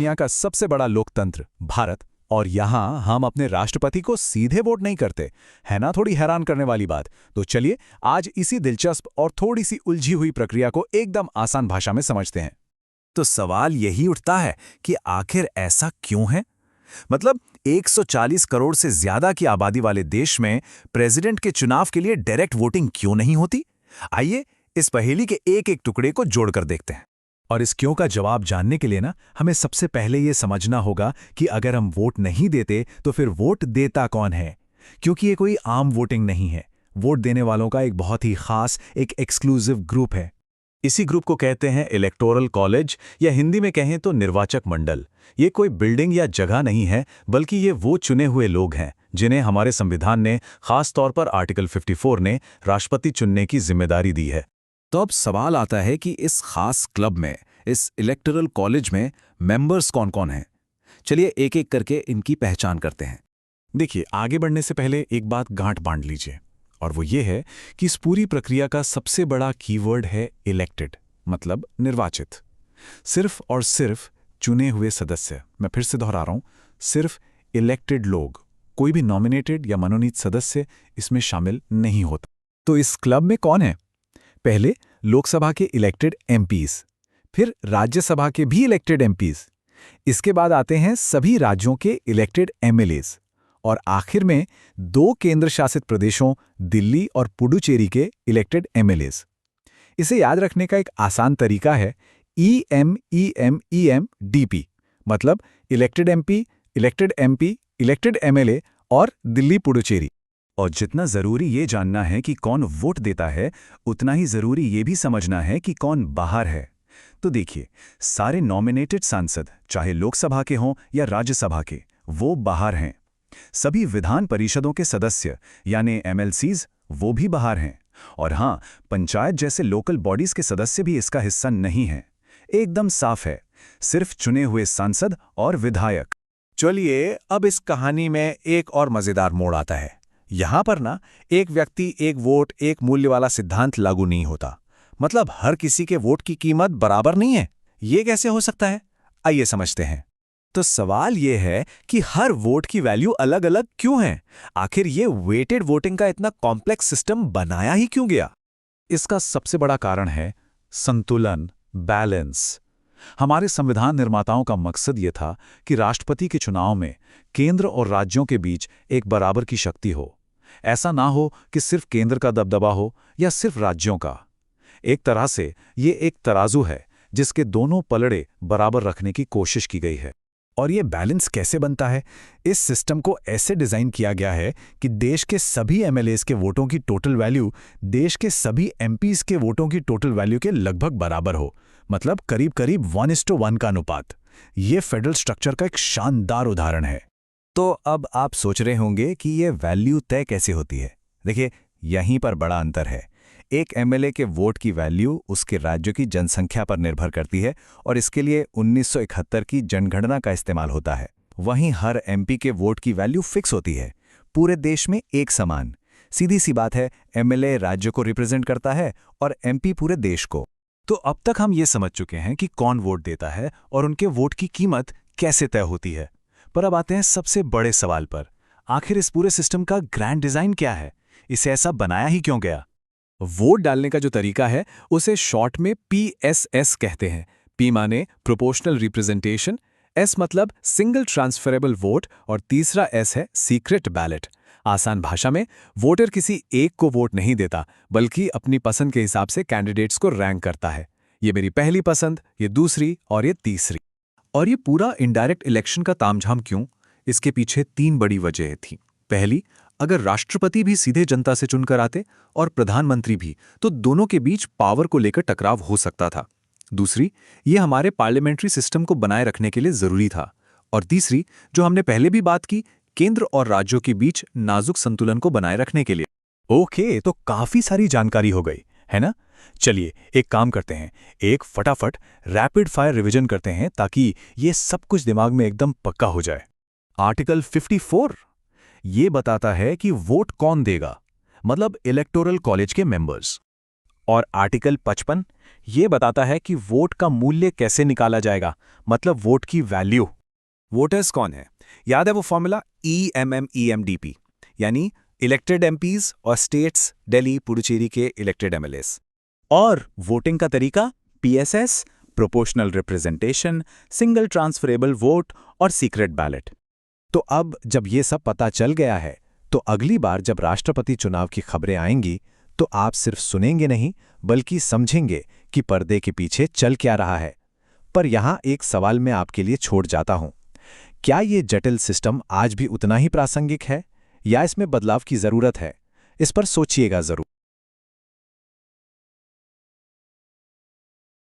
दुनिया का सबसे बड़ा लोकतंत्र भारत, और यहाँ हम अपने राष्ट्रपति को सीधे वोट नहीं करते, है ना? थोड़ी हैरान करने वाली बात। तो चलिए आज इसी दिलचस्प और थोड़ी सी उलझी हुई प्रक्रिया को एकदम आसान भाषा में समझते हैं। तो सवाल यही उठता है कि आखिर ऐसा क्यों है? मतलब 140 करोड़ से ज्यादा की आबादी वाले देश में प्रेसिडेंट के चुनाव के लिए डायरेक्ट वोटिंग क्यों नहीं होती? आइए इस पहेली के एक एक टुकड़े को जोड़कर देखते हैं। और इस क्यों का जवाब जानने के लिए हमें सबसे पहले ये समझना होगा कि अगर हम वोट नहीं देते तो फिर वोट देता कौन है, क्योंकि ये कोई आम वोटिंग नहीं है। वोट देने वालों का एक बहुत ही खास, एक एक्सक्लूसिव ग्रुप है। इसी ग्रुप को कहते हैं इलेक्टोरल कॉलेज, या हिंदी में कहें तो निर्वाचक मंडल। ये कोई बिल्डिंग या जगह नहीं है, बल्कि ये वो चुने हुए लोग हैं जिन्हें हमारे संविधान ने, खास तौर पर आर्टिकल 54 ने, राष्ट्रपति चुनने की जिम्मेदारी दी है। तो अब सवाल आता है कि इस खास क्लब में, इस इलेक्टोरल कॉलेज में मेंबर्स कौन कौन हैं? चलिए एक एक करके इनकी पहचान करते हैं। देखिए, आगे बढ़ने से पहले एक बात गांठ बांध लीजिए, और वो ये है कि इस पूरी प्रक्रिया का सबसे बड़ा कीवर्ड है इलेक्टेड, मतलब निर्वाचित। सिर्फ और सिर्फ चुने हुए सदस्य। मैं फिर से दोहरा रहा हूं, सिर्फ इलेक्टेड लोग, कोई भी नॉमिनेटेड या मनोनीत सदस्य इसमें शामिल नहीं होता। तो इस क्लब में कौन है? पहले लोकसभा के इलेक्टेड एमपीज, फिर राज्यसभा के भी इलेक्टेड एमपीज, इसके बाद आते हैं सभी राज्यों के इलेक्टेड एमएलएज, और आखिर में 2 केंद्र शासित प्रदेशों दिल्ली और पुडुचेरी के इलेक्टेड एमएलएज। इसे याद रखने का एक आसान तरीका है EMEMEMDP, मतलब elected MP, elected MP, elected MLA और दिल्ली पुडुचेरी। और जितना जरूरी ये जानना है कि कौन वोट देता है, उतना ही जरूरी ये भी समझना है कि कौन बाहर है। तो देखिए, सारे नॉमिनेटेड सांसद, चाहे लोकसभा के हों या राज्यसभा के, वो बाहर हैं। सभी विधान परिषदों के सदस्य यानी MLCs, वो भी बाहर हैं। और हाँ, पंचायत जैसे लोकल बॉडीज के सदस्य भी इसका हिस्सा नहीं हैं। एकदम साफ है, सिर्फ चुने हुए सांसद और विधायक। चलिए अब इस कहानी में एक और मजेदार मोड़ आता है। यहां पर एक व्यक्ति एक वोट एक मूल्य वाला सिद्धांत लागू नहीं होता। मतलब हर किसी के वोट की कीमत बराबर नहीं है। ये कैसे हो सकता है? आइए समझते हैं। तो सवाल ये है कि हर वोट की वैल्यू अलग अलग क्यों है? आखिर ये वेटेड वोटिंग का इतना कॉम्प्लेक्स सिस्टम बनाया ही क्यों गया? इसका सबसे बड़ा कारण है संतुलन, बैलेंस। हमारे संविधान निर्माताओं का मकसद ये था कि राष्ट्रपति के चुनाव में केंद्र और राज्यों के बीच एक बराबर की शक्ति हो। ऐसा ना हो कि सिर्फ केंद्र का दबदबा हो या सिर्फ राज्यों का। एक तरह से ये एक तराजू है जिसके दोनों पलड़े बराबर रखने की कोशिश की गई है। और ये बैलेंस कैसे बनता है? इस सिस्टम को ऐसे डिजाइन किया गया है कि देश के सभी एमएलएज के वोटों की टोटल वैल्यू देश के सभी एमपीज के वोटों की टोटल वैल्यू के लगभग बराबर हो। मतलब करीब करीब 1:1 का अनुपात। ये फेडरल स्ट्रक्चर का एक शानदार उदाहरण है। तो अब आप सोच रहे होंगे कि ये वैल्यू तय कैसे होती है। देखिए, यहीं पर बड़ा अंतर है। एक एमएलए के वोट की वैल्यू उसके राज्य की जनसंख्या पर निर्भर करती है, और इसके लिए 1971 की जनगणना का इस्तेमाल होता है। वहीं हर एमपी के वोट की वैल्यू फिक्स होती है, पूरे देश में एक समान। सीधी सी बात है, एमएलए राज्य को रिप्रेजेंट करता है और एमपी पूरे देश को। तो अब तक हम ये समझ चुके हैं कि कौन वोट देता है और उनके वोट की कीमत कैसे तय होती है। पर अब आते हैं सबसे बड़े सवाल पर। आखिर इस पूरे सिस्टम का ग्रैंड डिजाइन क्या है? इसे ऐसा बनाया ही क्यों गया? वोट डालने का जो तरीका है उसे शॉर्ट में PSS कहते हैं। P माने प्रोपोर्शनल रिप्रेजेंटेशन, S मतलब सिंगल ट्रांसफरेबल वोट, और तीसरा S है सीक्रेट बैलेट। आसान भाषा में, वोटर किसी एक को वोट नहीं देता, बल्कि अपनी पसंद के हिसाब से कैंडिडेट्स को रैंक करता है। ये मेरी पहली पसंद, ये दूसरी और ये तीसरी। और ये पूरा इनडायरेक्ट इलेक्शन का तामझाम क्यों? इसके पीछे 3 बड़ी वजहें थीं। पहली, अगर राष्ट्रपति भी सीधे जनता से चुनकर आते और प्रधानमंत्री भी, तो दोनों के बीच पावर को लेकर टकराव हो सकता था। दूसरी, ये हमारे पार्लियामेंट्री सिस्टम को बनाए रखने के लिए जरूरी था। और तीसरी, जो हमने पहले भी बात की, केंद्र और राज्यों के बीच नाजुक संतुलन को बनाए रखने के लिए। ओके, तो काफी सारी जानकारी हो गई, है ना? चलिए एक काम करते हैं, एक फटाफट रैपिड फायर रिवीजन करते हैं ताकि ये सब कुछ दिमाग में एकदम पक्का हो जाए। आर्टिकल 54 ये बताता है कि वोट कौन देगा, मतलब इलेक्टोरल कॉलेज के मेंबर्स। और आर्टिकल 55 ये बताता है कि वोट का मूल्य कैसे निकाला जाएगा, मतलब वोट की वैल्यू। वोटर्स कौन है? याद है वो फॉर्मूला EMMEMDP, यानी इलेक्टेड एमपीज और स्टेट्स, दिल्ली, पुडुचेरी के इलेक्टेड एमएलएस। और वोटिंग का तरीका PSS, proportional representation, single transferable vote और सीक्रेट बैलेट। तो अब जब ये सब पता चल गया है, तो अगली बार जब राष्ट्रपति चुनाव की खबरें आएंगी, तो आप सिर्फ सुनेंगे नहीं, बल्कि समझेंगे कि पर्दे के पीछे चल क्या रहा है। पर यहां एक सवाल मैं आपके लिए छोड़ जाता हूं। क्या ये जटिल सिस्टम आज भी उतना ही प्रासंगिक है, या इसमें बदलाव की जरूरत है? इस पर सोचिएगा जरूर।